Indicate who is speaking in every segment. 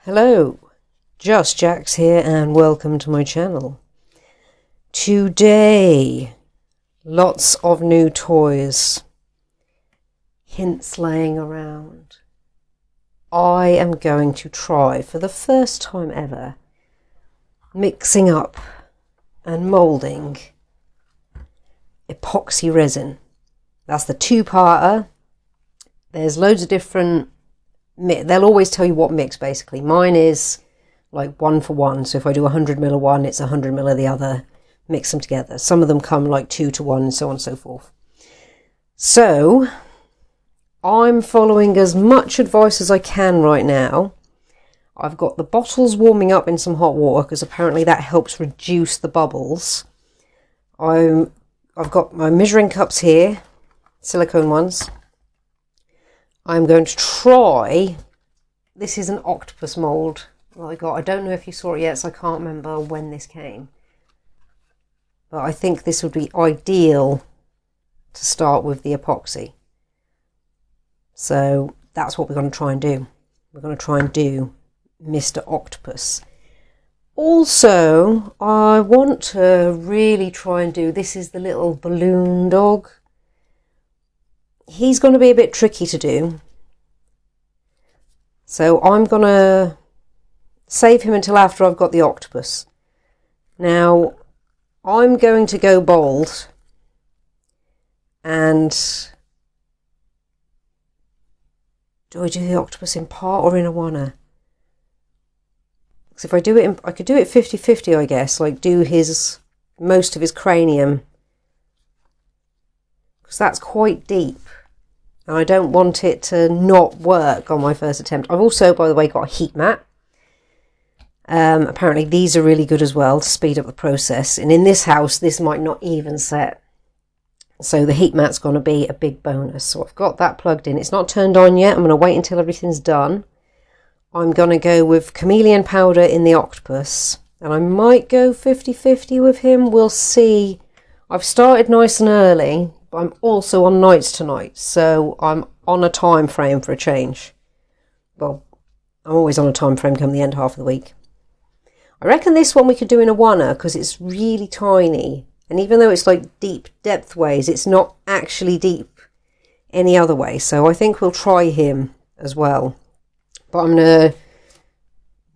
Speaker 1: Hello, Just Jax here and welcome to my channel. Today, lots of new toys, hints laying around. I am going to try for the first time ever mixing up and moulding epoxy resin. That's the two-parter. There's loads of different they'll always tell you what mix basically. Mine is like 1 for 1, so if I do 100ml of one, it's 100ml of the other, mix them together. Some of them come like 2 to 1 and so on and so forth. So I'm following as much advice as I can right now. I've got the bottles warming up in some hot water because apparently that helps reduce the bubbles. I've got my measuring cups here, silicone ones. I'm going to try, this is an octopus mould that I got. I don't know if you saw it yet, so I can't remember when this came. But I think this would be ideal to start with the epoxy. So that's what we're going to try and do. We're going to try and do Mr. Octopus. Also, I want to really try and do, this is the little balloon dog. He's going to be a bit tricky to do, so I'm going to save him until after I've got the octopus. Now, I'm going to go bold, and do I do the octopus in part or in a oneer? Because if I do it, I could do it 50-50, I guess, like do most of his cranium, because that's quite deep. And I don't want it to not work on my first attempt. I've also, by the way, got a heat mat. Apparently these are really good as well to speed up the process. And in this house, this might not even set. So the heat mat's going to be a big bonus. So I've got that plugged in. It's not turned on yet. I'm going to wait until everything's done. I'm going to go with chameleon powder in the octopus. And I might go 50-50 with him. We'll see. I've started nice and early. But I'm also on nights tonight, so I'm on a time frame for a change. Well, I'm always on a time frame come the end half of the week. I reckon this one we could do in a oneer because it's really tiny. And even though it's like deep depth ways, it's not actually deep any other way. So I think we'll try him as well. But I'm going to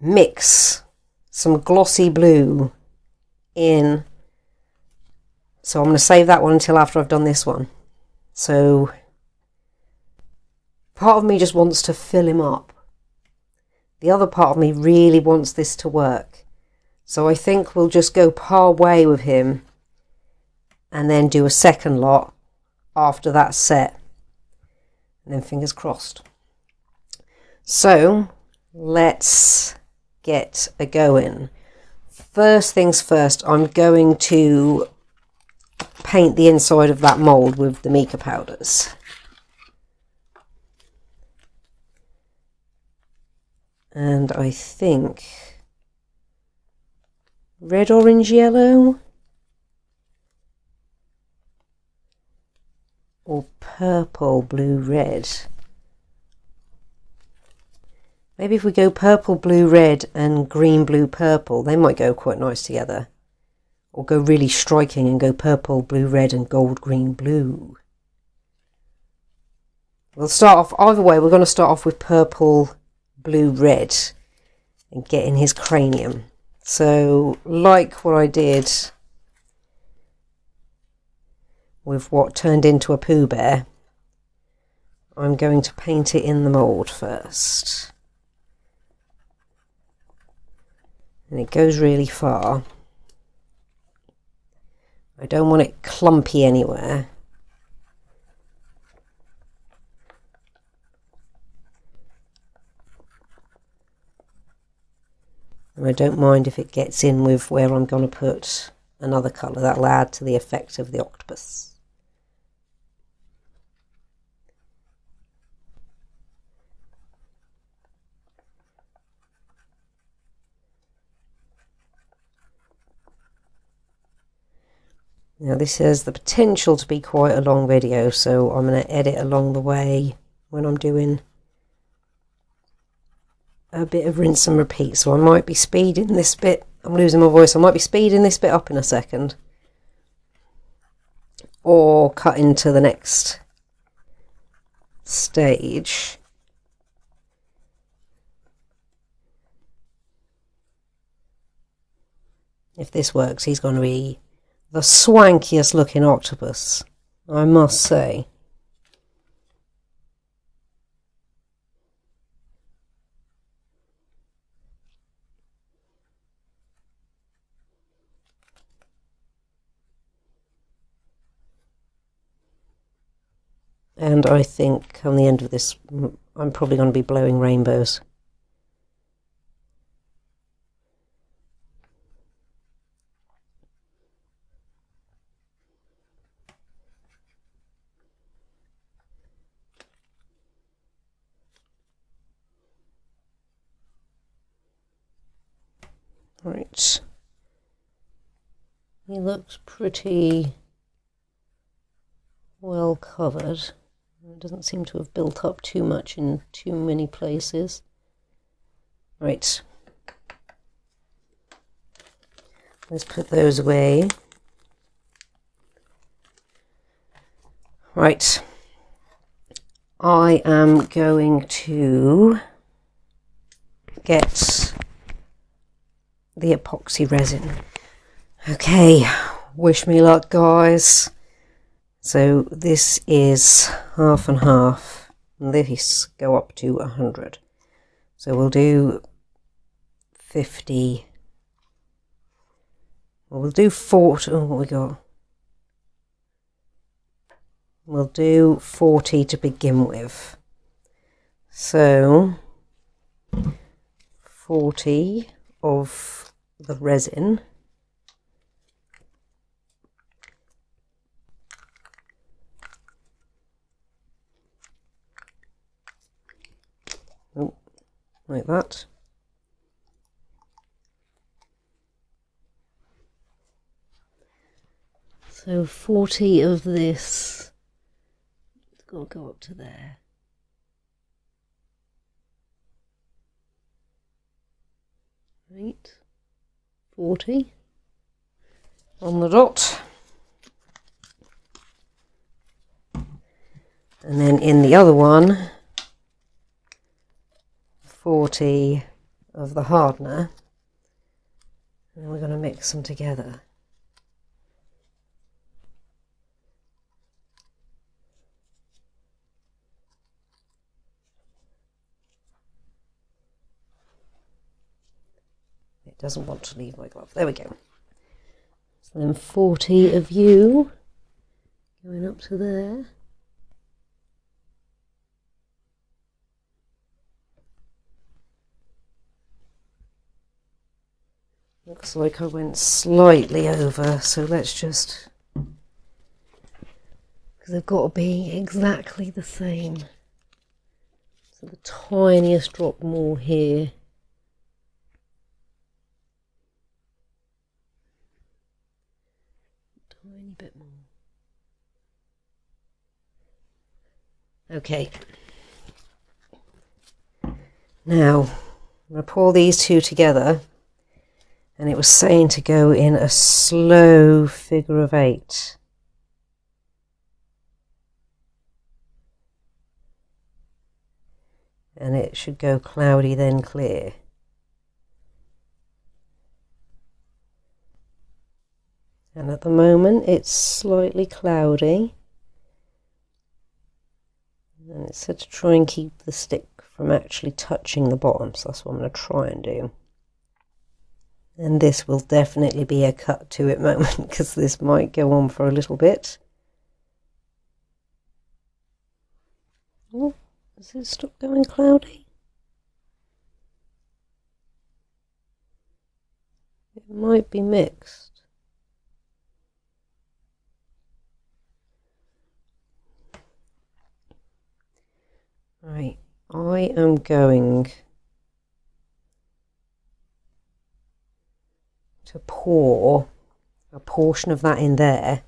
Speaker 1: mix some glossy blue in. So I'm going to save that one until after I've done this one. So part of me just wants to fill him up. The other part of me really wants this to work. So I think we'll just go par way with him and then do a second lot after that's set. And then fingers crossed. So let's get a going. First things first, I'm going to paint the inside of that mould with the mica powders. And I think red, orange, yellow, or purple, blue, red. Maybe if we go purple, blue, red and green, blue, purple, they might go quite nice together. Or go really striking and go purple, blue, red and gold, green, blue. We'll start off, either way, we're going to start off with purple, blue, red and get in his cranium. So, like what I did with what turned into a Pooh Bear, I'm going to paint it in the mould first. And it goes really far. I don't want it clumpy anywhere. And I don't mind if it gets in with where I'm going to put another colour. That'll add to the effect of the octopus. Now this has the potential to be quite a long video, so I'm going to edit along the way when I'm doing a bit of rinse and repeat, so I might be speeding this bit. I'm losing my voice. I might be speeding this bit up in a second, or cutting to the next stage. If this works, he's going to be the swankiest looking octopus, I must say. And I think on the end of this, I'm probably going to be blowing rainbows. Right. He looks pretty well covered. It doesn't seem to have built up too much in too many places. Right. Let's put those away. Right. I am going to get the epoxy resin. Okay, wish me luck, guys. So this is half and half, and this go up to 100. So we'll do 50. Well, we'll do 40. Oh, what we got? We'll do 40 to begin with. So 40 of the resin. Oh, like that. So 40 of this. It's got to go up to there. Right, 40 on the dot. And then in the other one, 40 of the hardener. And we're going to mix them together. It doesn't want to leave my glove. There we go. So then 40 of you going up to there. Looks like I went slightly over, so let's just, because they've got to be exactly the same. So the tiniest drop more here. Tiny bit more. Okay. Now, I'm going to pour these two together. And it was saying to go in a slow figure of 8. And it should go cloudy, then clear. And at the moment it's slightly cloudy. And it said to try and keep the stick from actually touching the bottom, so that's what I'm going to try and do. And this will definitely be a cut to it moment, because this might go on for a little bit. Oh, does it stop going cloudy? It might be mixed. Right, I am going to pour a portion of that in there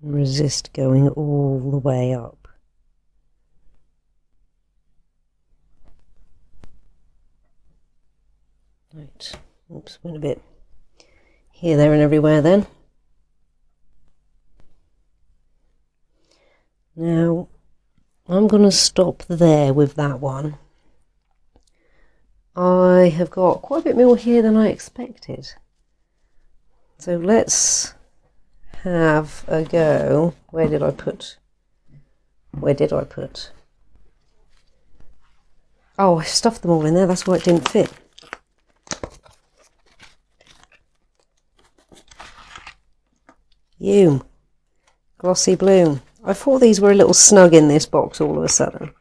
Speaker 1: and resist going all the way up. Right, oops, went a bit here, there and everywhere then. Now I'm going to stop there with that one. I have got quite a bit more here than I expected. So let's have a go. Where did I put? Oh, I stuffed them all in there, that's why it didn't fit. You, glossy blue. I thought these were a little snug in this box all of a sudden.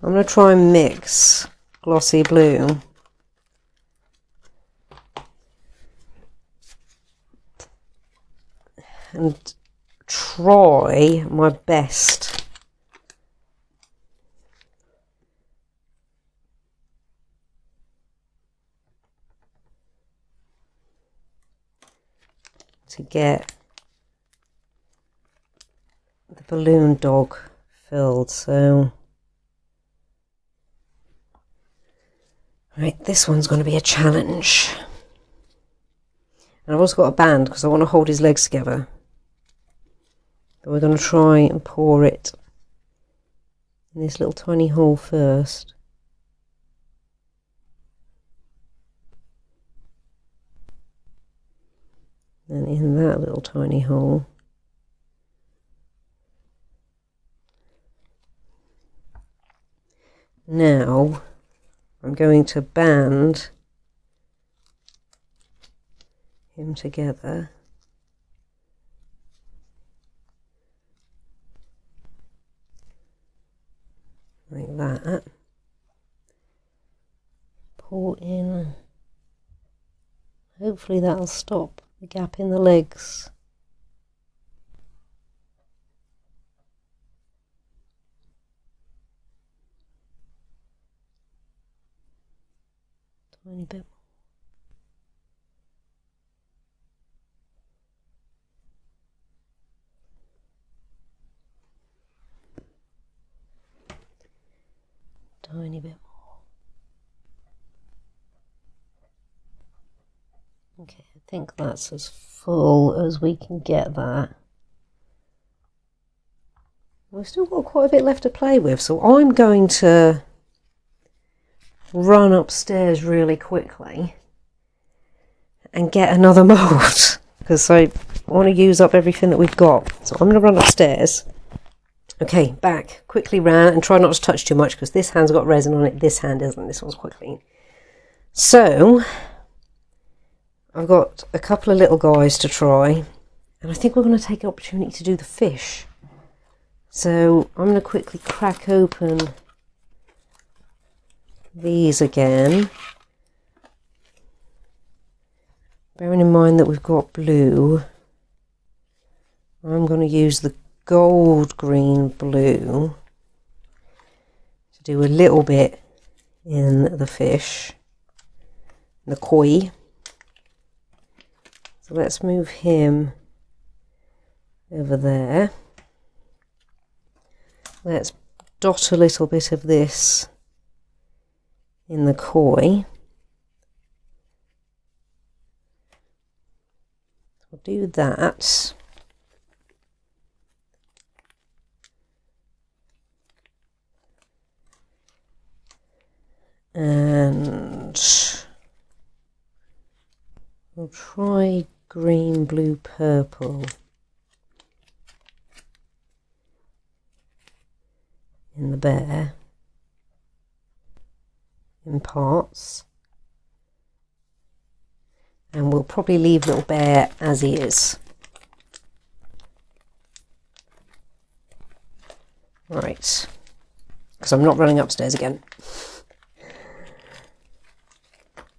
Speaker 1: I'm going to try and mix glossy blue and try my best to get the balloon dog filled. So right, this one's going to be a challenge. And I've also got a band because I want to hold his legs together. But we're going to try and pour it in this little tiny hole first. Then in that little tiny hole. Now I'm going to band him together like that. Pull in. Hopefully that'll stop the gap in the legs. Tiny bit. Tiny bit more. Okay, I think that's as full as we can get that. We've still got quite a bit left to play with, so I'm going to run upstairs really quickly and get another mould because I want to use up everything that we've got. So I'm going to run upstairs. Okay, back, quickly ran, and try not to touch too much because this hand's got resin on it, this hand isn't, this one's quite clean. So I've got a couple of little guys to try, and I think we're going to take the opportunity to do the fish. So I'm going to quickly crack open these again, bearing in mind that we've got blue. I'm going to use the gold green blue to do a little bit in the fish, the koi. So let's move him over there. Let's dot a little bit of this in the koi. We'll do that. And we'll try green, blue, purple in the bear in parts, and we'll probably leave little bear as he is. Right, because I'm not running upstairs again.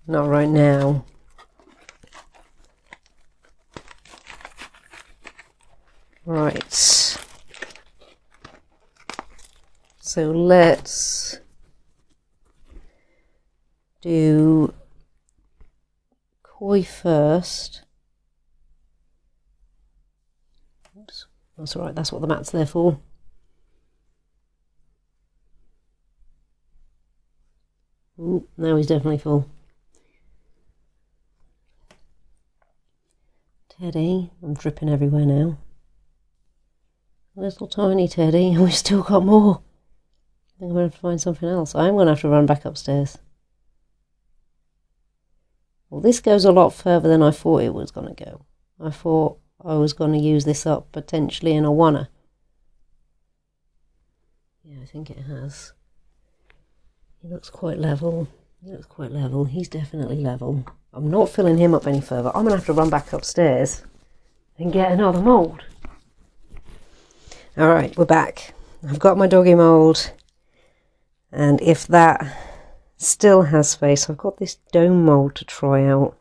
Speaker 1: Not right now. Right. So let's do koi first. Oops, that's all right, that's what the mat's there for. Ooh, now he's definitely full. Teddy, I'm dripping everywhere now. Little tiny Teddy, and we've still got more. I think I'm going to have to find something else. I'm going to have to run back upstairs. Well, this goes a lot further than I thought it was going to go. I thought I was going to use this up potentially in a wanna. Yeah, I think it has. He looks quite level. He looks quite level. He's definitely level. I'm not filling him up any further. I'm going to have to run back upstairs and get another mould. Alright, we're back. I've got my doggy mould. And if that still has space, I've got this dome mould to try out.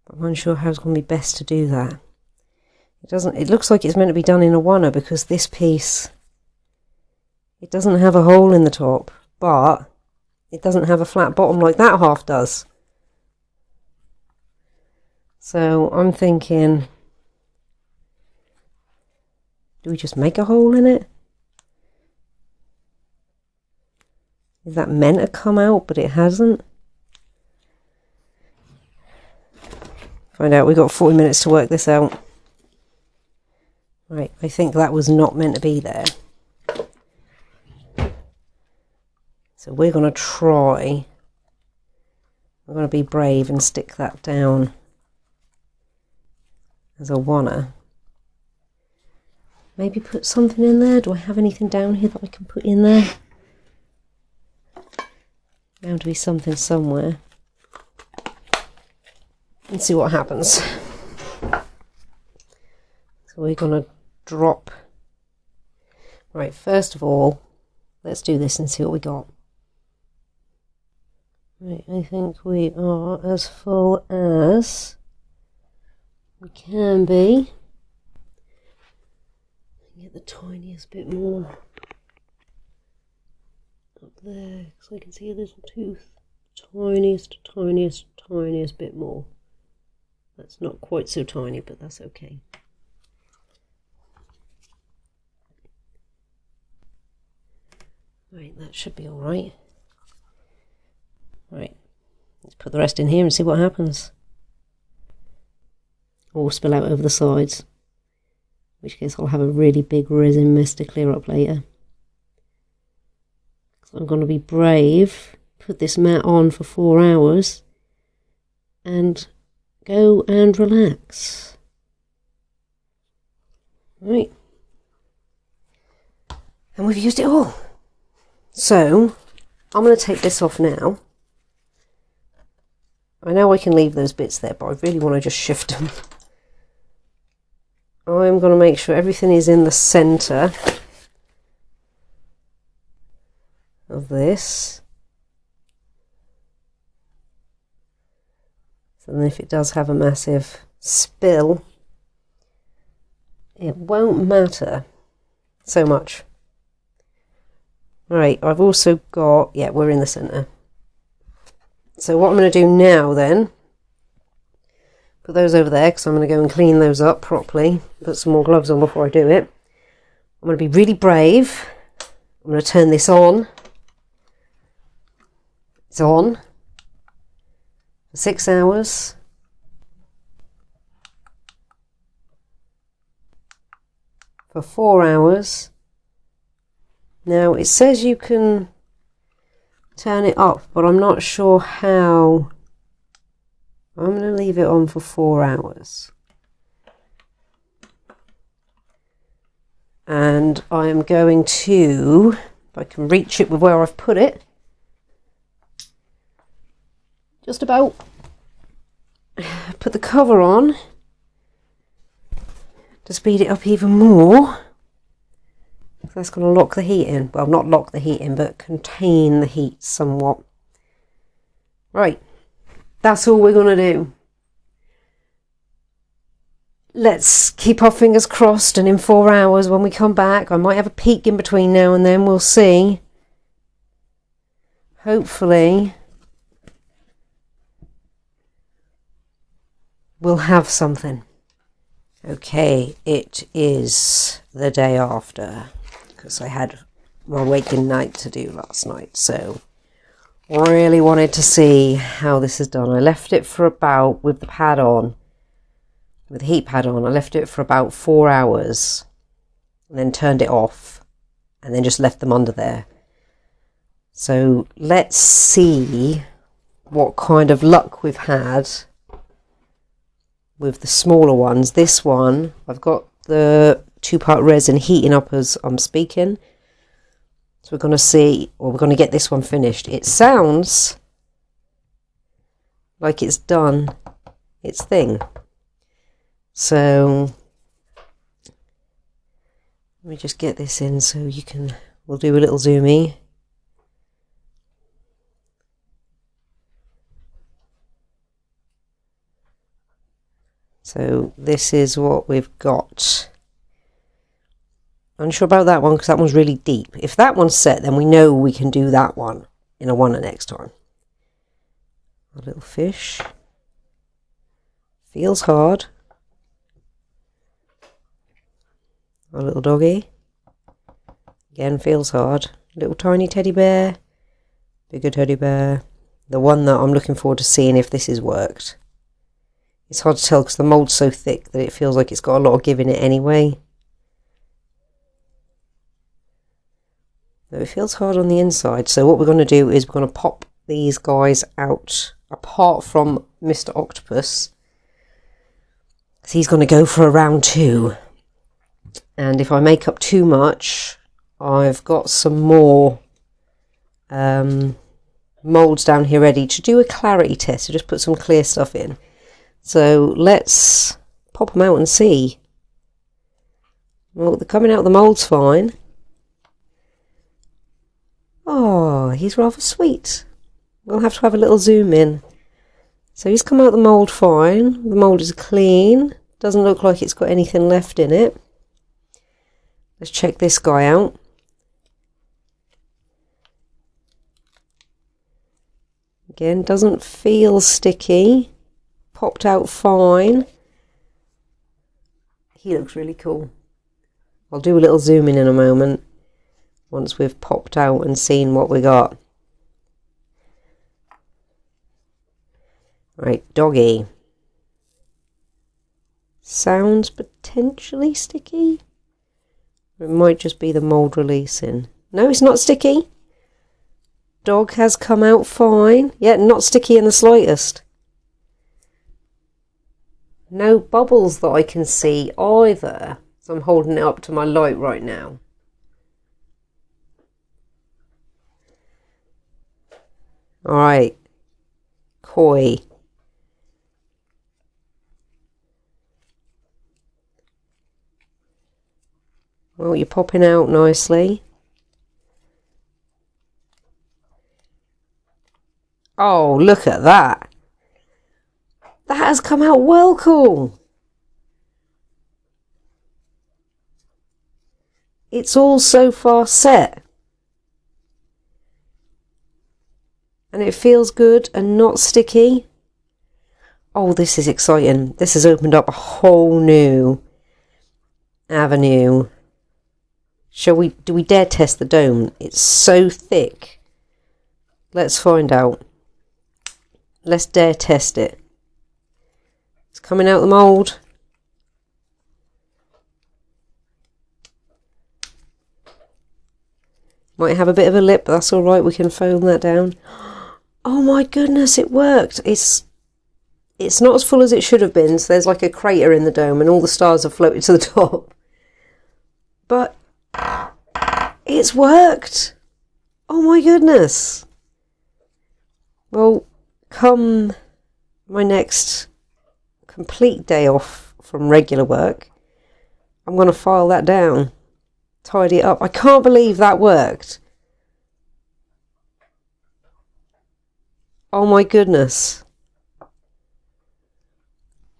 Speaker 1: But I'm unsure how it's going to be best to do that. It looks like it's meant to be done in a wanna because this piece, it doesn't have a hole in the top, but it doesn't have a flat bottom like that half does. So I'm thinking, do we just make a hole in it? Is that meant to come out, but it hasn't? Find out. We've got 40 minutes to work this out. Right, I think that was not meant to be there. So we're going to try. I'm going to be brave and stick that down as a wanna. Maybe put something in there. Do I have anything down here that I can put in there? Bound to be something somewhere. Let's see what happens. So we're going to drop. Right, first of all, let's do this and see what we got. Right, I think we are as full as we can be. Get the tiniest bit more up there, so I can see a little tooth. Tiniest bit more. That's not quite so tiny, but that's okay. Right, that should be alright. Right, let's put the rest in here and see what happens. Or spill out over the sides. In which case I'll have a really big resin mess to clear up later. So I'm going to be brave, put this mat on for 4 hours, and go and relax. Right. And we've used it all. So, I'm going to take this off now. I know I can leave those bits there, but I really want to just shift them. I'm going to make sure everything is in the centre of this. So then if it does have a massive spill, it won't matter so much. Right, I've also got, yeah, we're in the centre. So what I'm going to do now then, put those over there because I'm going to go and clean those up properly. Put some more gloves on before I do it. I'm going to be really brave. I'm going to turn this on. It's on for 6 hours. For 4 hours. Now it says you can turn it up, but I'm not sure how. I'm going to leave it on for 4 hours. And I am going to, if I can reach it with where I've put it, just about put the cover on to speed it up even more. That's going to lock the heat in. Well, not lock the heat in, but contain the heat somewhat. Right, that's all we're going to do. Let's keep our fingers crossed, and in 4 hours when we come back, I might have a peek in between now and then, we'll see. Hopefully we'll have something. Okay, it is the day after, because I had my waking night to do last night, so really wanted to see how this is done. I left it for about, with the pad on, with the heat pad on, I left it for about 4 hours, and then turned it off, and then just left them under there. So let's see what kind of luck we've had with the smaller ones. This one, I've got the 2-part resin heating up as I'm speaking. So we're going to see, or we're going to get this one finished. It sounds like it's done its thing. So let me just get this in so you can, we'll do a little zoomy. So this is what we've got. Unsure about that one because that one's really deep. If that one's set, then we know we can do that one in a one next time. A little fish. Feels hard. A little doggy. Again, feels hard. Little tiny teddy bear. Bigger teddy bear. The one that I'm looking forward to seeing if this has worked. It's hard to tell because the mould's so thick that it feels like it's got a lot of give in it anyway. Though it feels hard on the inside. So what we're going to do is we're going to pop these guys out, apart from Mr. Octopus. So he's going to go for a round 2. And if I make up too much, I've got some more moulds down here ready to do a clarity test. So just put some clear stuff in. So let's pop them out and see. Well, they're coming out, the mould's fine. Oh, he's rather sweet. We'll have to have a little zoom in. So he's come out the mould fine. The mould is clean. Doesn't look like it's got anything left in it. Let's check this guy out. Again, doesn't feel sticky. Popped out fine. He looks really cool. I'll do a little zoom in a moment once we've popped out and seen what we got. Right, doggy. Sounds potentially sticky. It might just be the mould releasing. No, it's not sticky. Dog has come out fine. Yeah, not sticky in the slightest. No bubbles that I can see either. So I'm holding it up to my light right now. Alright. Koi. Well, you're popping out nicely. Oh, look at that. That has come out well cool. It's all so far set. And it feels good and not sticky. Oh, this is exciting. This has opened up a whole new avenue. Do we dare test the dome? It's so thick. Let's find out. Let's dare test it. It's coming out the mould. Might have a bit of a lip, but that's alright, we can foam that down. Oh my goodness, it worked. It's not as full as it should have been, so there's like a crater in the dome and all the stars have floated to the top. But it's worked. Oh my goodness. Well, come my next complete day off from regular work, I'm going to file that down, tidy it up. I can't believe that worked. Oh my goodness.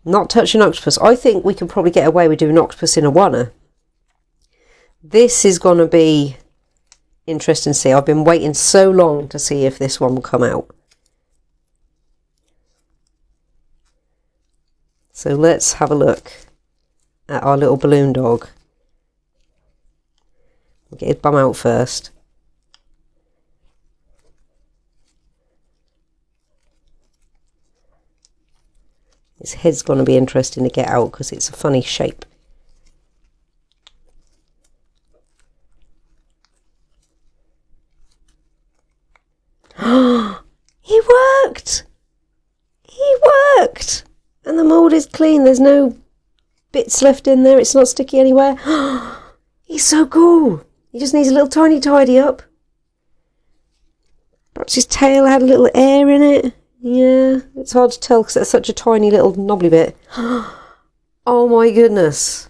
Speaker 1: Not touching octopus. I think we can probably get away with doing octopus in a one. This is going to be interesting to see. I've been waiting so long to see if this one will come out. So let's have a look. at our little balloon dog. We'll get his bum out first. His head's going to be interesting to get out because it's a funny shape. He worked! He worked! And the mould is clean. There's no bits left in there. It's not sticky anywhere. He's so cool. He just needs a little tiny tidy up. Perhaps his tail had a little air in it. Yeah, it's hard to tell because it's such a tiny little knobbly bit. Oh my goodness.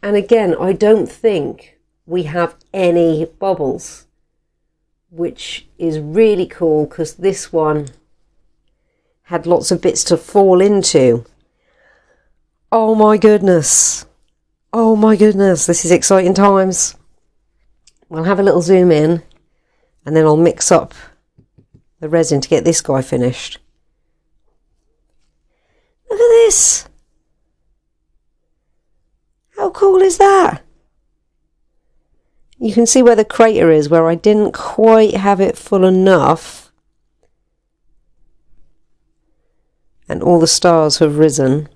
Speaker 1: And again, I don't think we have any bubbles, which is really cool because this one had lots of bits to fall into. Oh my goodness. Oh my goodness, this is exciting times. We'll have a little zoom in and then I'll mix up the resin to get this guy finished. Look at this. How cool is that? You can see where the crater is, where I didn't quite have it full enough. And all the stars have risen.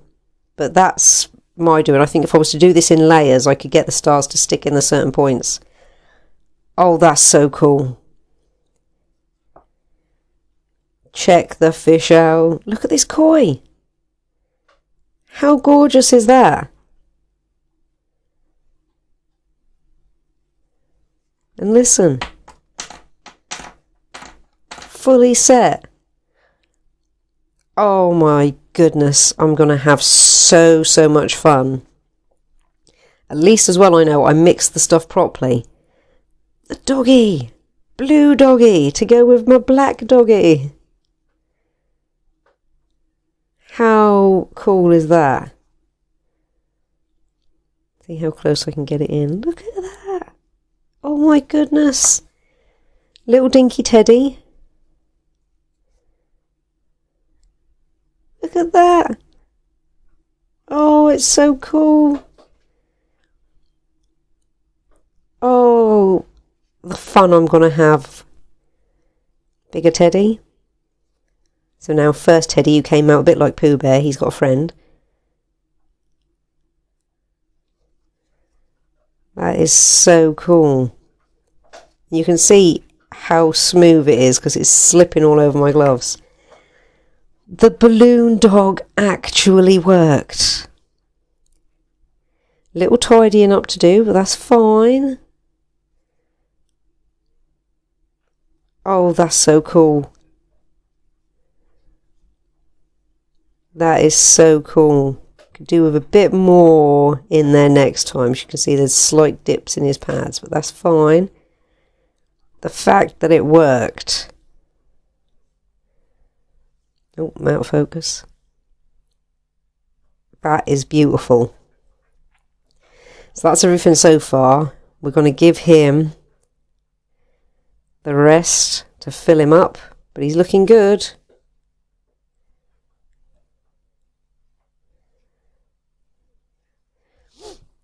Speaker 1: But that's my doing. I think if I was to do this in layers, I could get the stars to stick in the certain points. Oh, that's so cool. Check the fish out. Look at this koi. How gorgeous is that? And listen. Fully set. Oh my goodness. I'm going to have so much fun. At least as well I know I mixed the stuff properly. The doggy. Blue doggy to go with my black doggy. How cool is that? See how close I can get it in. Look at that. Oh my goodness. Little dinky teddy. Look at that. Oh, it's so cool. Oh, the fun I'm going to have. Bigger teddy. So now first Teddy, who came out a bit like Pooh Bear, he's got a friend. That is so cool. You can see how smooth it is because it's slipping all over my gloves. The balloon dog actually worked. Little tidying up to do, but that's fine. Oh, that's so cool. That is so cool. Could do with a bit more in there next time. As you can see there's slight dips in his pads, but that's fine. The fact that it worked. Oh, I'm out of focus. That is beautiful. So that's everything so far. We're going to give him the rest to fill him up, but he's looking good.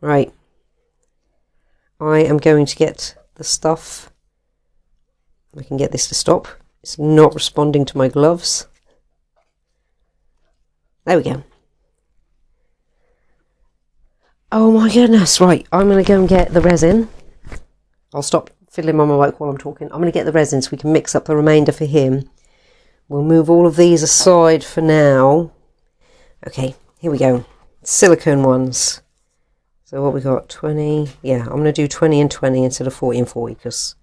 Speaker 1: Right. I am going to get the stuff. I can get this to stop. It's not responding to my gloves. There we go. Oh my goodness. Right, I'm going to go and get the resin. I'll stop fiddling on my mic while I'm talking. I'm going to get the resin so we can mix up the remainder for him. We'll move all of these aside for now. Okay, here we go. Silicone ones. So what we got? 20. Yeah, I'm going to do 20 and 20 instead of 40 and 40 because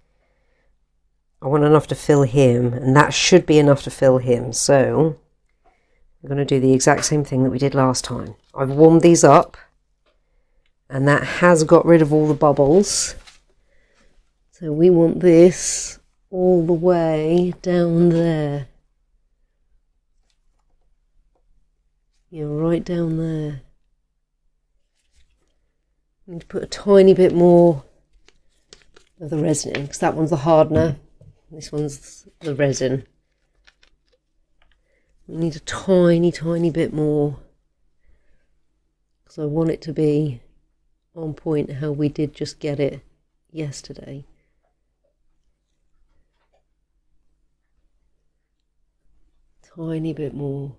Speaker 1: I want enough to fill him, and that should be enough to fill him. So we're going to do the exact same thing that we did last time. I've warmed these up, and that has got rid of all the bubbles. So we want this all the way down there. Yeah, right down there. I need to put a tiny bit more of the resin in because that one's the hardener. This one's the resin. We need a tiny bit more because I want it to be on point how we did just get it yesterday. Tiny bit more.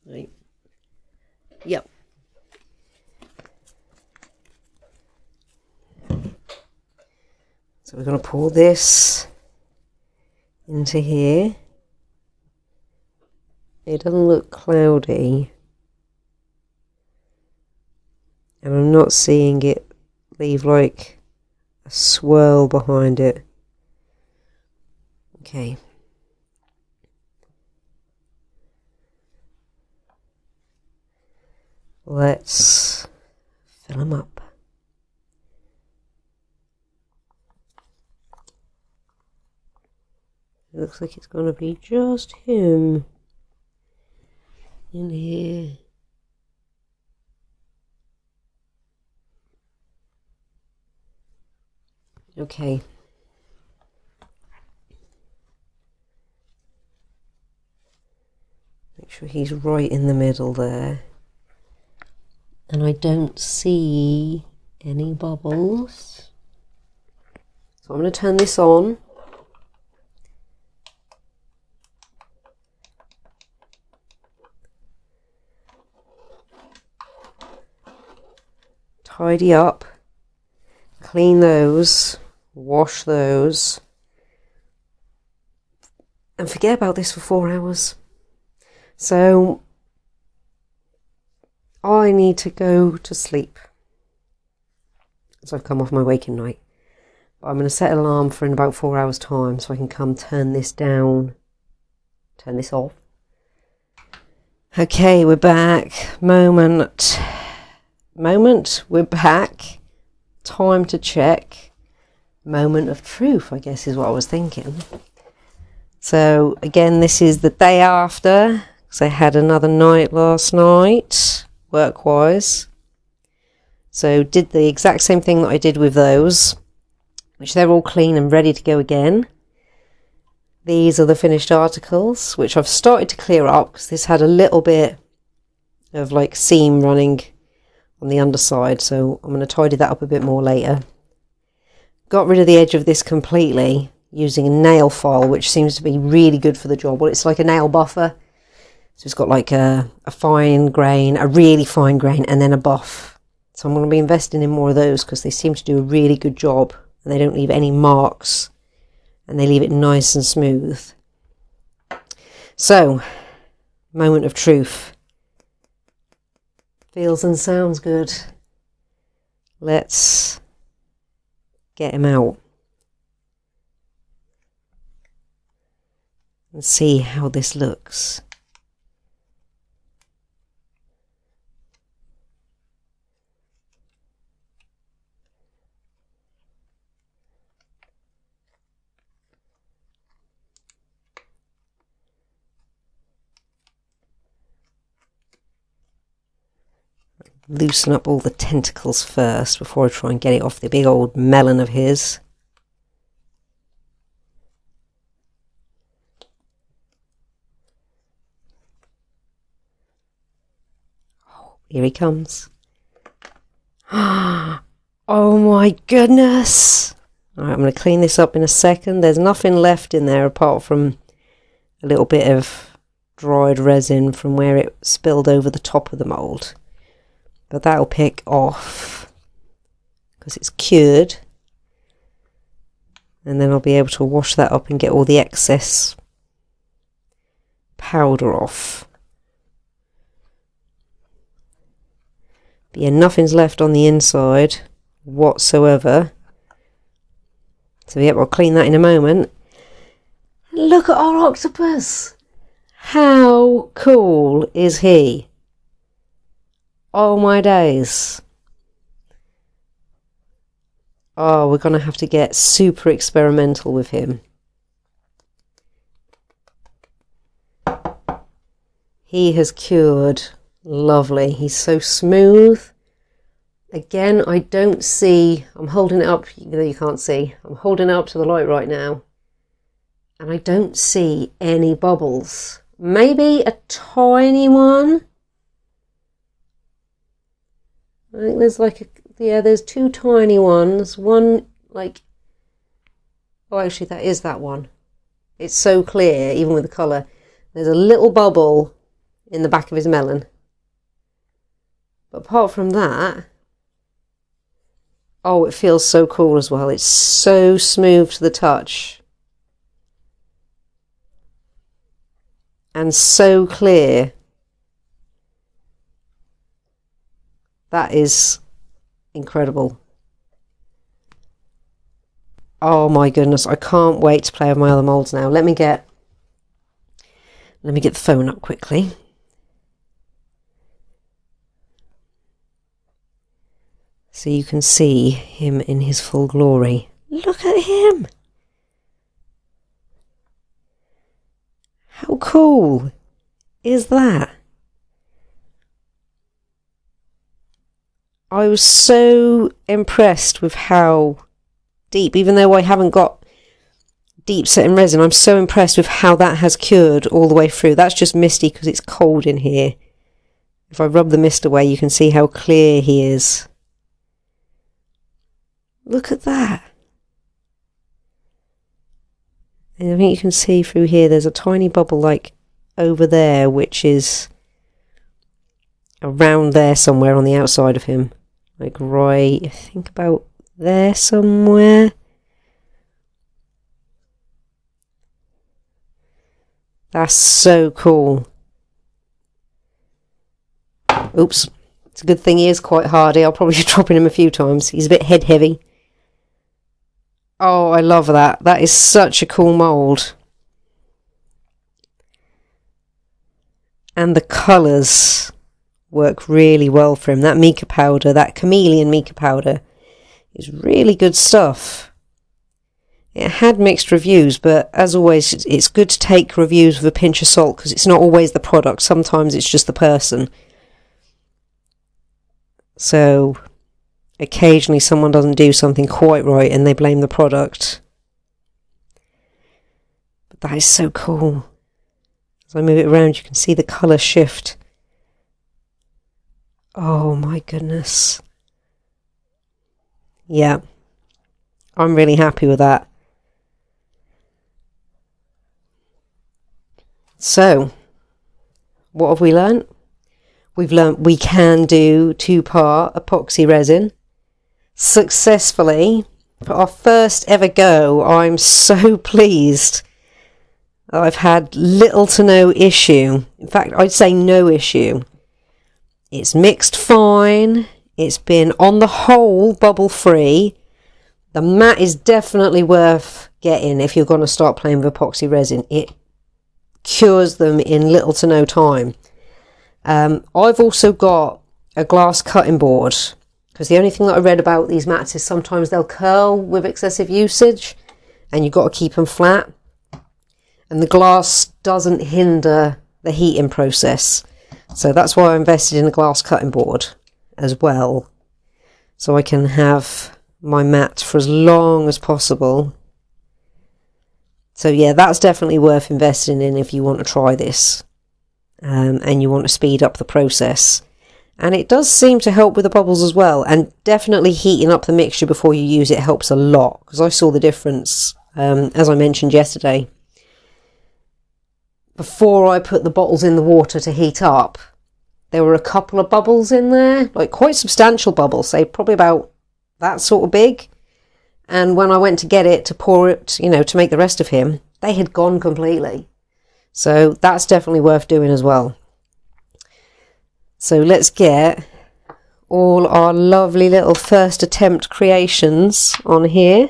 Speaker 1: Right. Yep. So we're going to pour this into here. It doesn't look cloudy, and I'm not seeing it leave like a swirl behind it. Okay. Let's fill them up. It looks like it's going to be just him in here. Okay. Make sure he's right in the middle there. And I don't see any bubbles. So I'm going to turn this on. Tidy up, clean those, wash those, and forget about this for 4 hours. So I need to go to sleep, so I've come off my waking night. But I'm going to set an alarm for in about 4 hours time so I can come turn this down, turn this off. Okay, we're back. Moment, we're back. Time to check. Moment of truth, I guess, is what I was thinking. So again, this is the day after, because I had another night last night, work-wise. So did the exact same thing that I did with those, which they're all clean and ready to go again. These are the finished articles, which I've started to clear up, because this had a little bit of like seam running on the underside, so I'm going to tidy that up a bit more later. Got rid of the edge of this completely using a nail file, which seems to be really good for the job. Well, it's like a nail buffer, so it's got like a fine grain, a really fine grain, and then a buff. So I'm going to be investing in more of those because they seem to do a really good job and they don't leave any marks and they leave it nice and smooth. So, moment of truth. Feels and sounds good. Let's get him out and see how this looks. Loosen up all the tentacles first before I try and get it off the big old melon of his. Oh, here he comes. Oh my goodness! Alright, I'm going to clean this up in a second. There's nothing left in there apart from a little bit of dried resin from where it spilled over the top of the mould. But that'll pick off because it's cured, and then I'll be able to wash that up and get all the excess powder off. But yeah, nothing's left on the inside whatsoever. So yeah, I'll clean that in a moment. Look at our octopus! How cool is he? Oh my days. Oh, we're going to have to get super experimental with him. He has cured lovely. He's so smooth. Again, I don't see, I'm holding it up, you can't see. I'm holding it up to the light right now. And I don't see any bubbles. Maybe a tiny one. I think there's like yeah, there's two tiny ones. One like, oh, actually that is that one. It's so clear, even with the colour. There's a little bubble in the back of his melon. But apart from that, oh, it feels so cool as well. It's so smooth to the touch. And so clear. That is incredible. Oh my goodness, I can't wait to play with my other moulds now. Let me get the phone up quickly. So you can see him in his full glory. Look at him! How cool is that? I was so impressed with how deep, even though I haven't got deep setting resin, I'm so impressed with how that has cured all the way through. That's just misty because it's cold in here. If I rub the mist away, you can see how clear he is. Look at that. And I think you can see through here, there's a tiny bubble like over there, which is around there somewhere on the outside of him. Like right, I think about there somewhere. That's so cool. Oops. It's a good thing he is quite hardy. I'll probably be dropping him a few times. He's a bit head heavy. Oh, I love that. That is such a cool mould. And the colours work really well for him. That mica powder, that chameleon mica powder, is really good stuff. It had mixed reviews, but as always, it's good to take reviews with a pinch of salt because it's not always the product. Sometimes it's just the person. So occasionally someone doesn't do something quite right and they blame the product. But that is so cool. As I move it around, you can see the colour shift. Oh my goodness. Yeah, I'm really happy with that. So, what have we learnt? We've learnt we can do 2-part epoxy resin successfully. For our first ever go, I'm so pleased. I've had little to no issue. In fact, I'd say no issue. It's mixed fine. It's been, on the whole, bubble free. The mat is definitely worth getting if you're going to start playing with epoxy resin. It cures them in little to no time. I've also got a glass cutting board, because the only thing that I read about these mats is sometimes they'll curl with excessive usage and you've got to keep them flat. And the glass doesn't hinder the heating process. So that's why I invested in a glass cutting board as well. So I can have my mat for as long as possible. So yeah, that's definitely worth investing in if you want to try this. And you want to speed up the process. And it does seem to help with the bubbles as well. And definitely heating up the mixture before you use it helps a lot. Because I saw the difference, as I mentioned yesterday. Before I put the bottles in the water to heat up, there were a couple of bubbles in there. Like quite substantial bubbles. Say probably about that sort of big. And when I went to get it to pour it, you know, to make the rest of him, they had gone completely. So that's definitely worth doing as well. So let's get all our lovely little first attempt creations on here.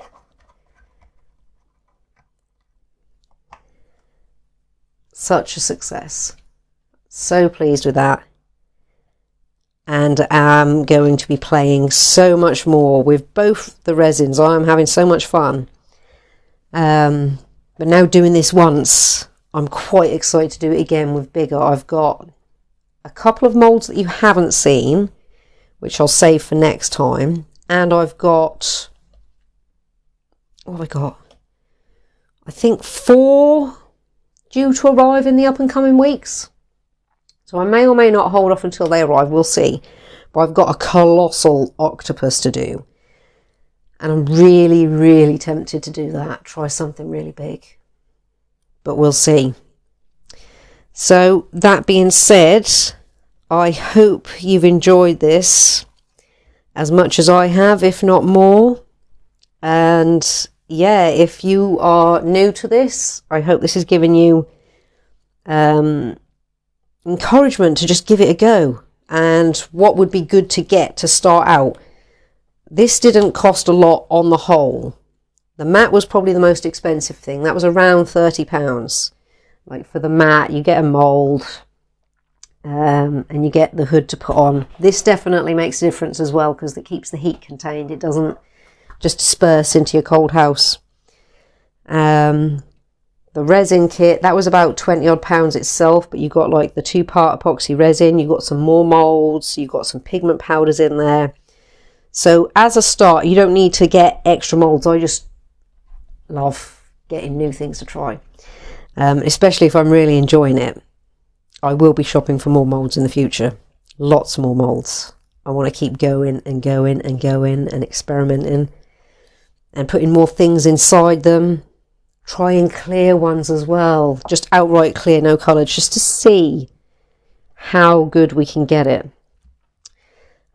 Speaker 1: Such a success. So pleased with that. And I'm going to be playing so much more with both the resins. I'm having so much fun. But now doing this once, I'm quite excited to do it again with bigger. I've got a couple of moulds that you haven't seen, which I'll save for next time. And I've got, what have I got? I think 4 due to arrive in the up and coming weeks. So I may or may not hold off until they arrive, we'll see. But I've got a colossal octopus to do. And I'm really, really tempted to do that. Try something really big. But we'll see. So that being said, I hope you've enjoyed this as much as I have, if not more. And yeah, if you are new to this, I hope this has given you encouragement to just give it a go. And what would be good to get to start out. This didn't cost a lot on the whole. The mat was probably the most expensive thing. That was around £30. Like for the mat, you get a mould and you get the hood to put on. This definitely makes a difference as well because it keeps the heat contained. It doesn't just disperse into your cold house. The resin kit, that was about 20 odd pounds itself, but you got like the 2-part epoxy resin, you got some more moulds, you got some pigment powders in there. So as a start, you don't need to get extra moulds. I just love getting new things to try, especially if I'm really enjoying it. I will be shopping for more moulds in the future. Lots more moulds. I want to keep going and going and going and experimenting and putting more things inside them. Trying clear ones as well. Just outright clear, no colour, just to see how good we can get it.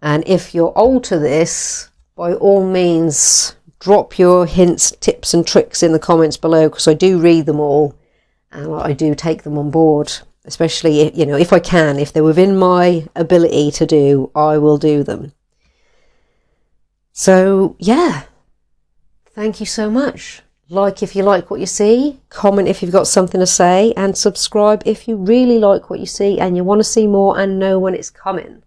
Speaker 1: And if you're old to this, by all means, drop your hints, tips and tricks in the comments below, because I do read them all and I do take them on board, especially if, if I can, if they're within my ability to do, I will do them. So yeah, thank you so much. Like if you like what you see, comment if you've got something to say, and subscribe if you really like what you see and you want to see more and know when it's coming.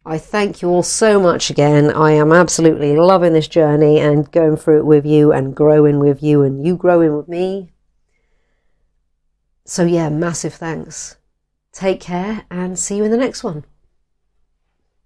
Speaker 1: I thank you all so much again. I am absolutely loving this journey and going through it with you and growing with you and you growing with me. So yeah, massive thanks. Take care and see you in the next one.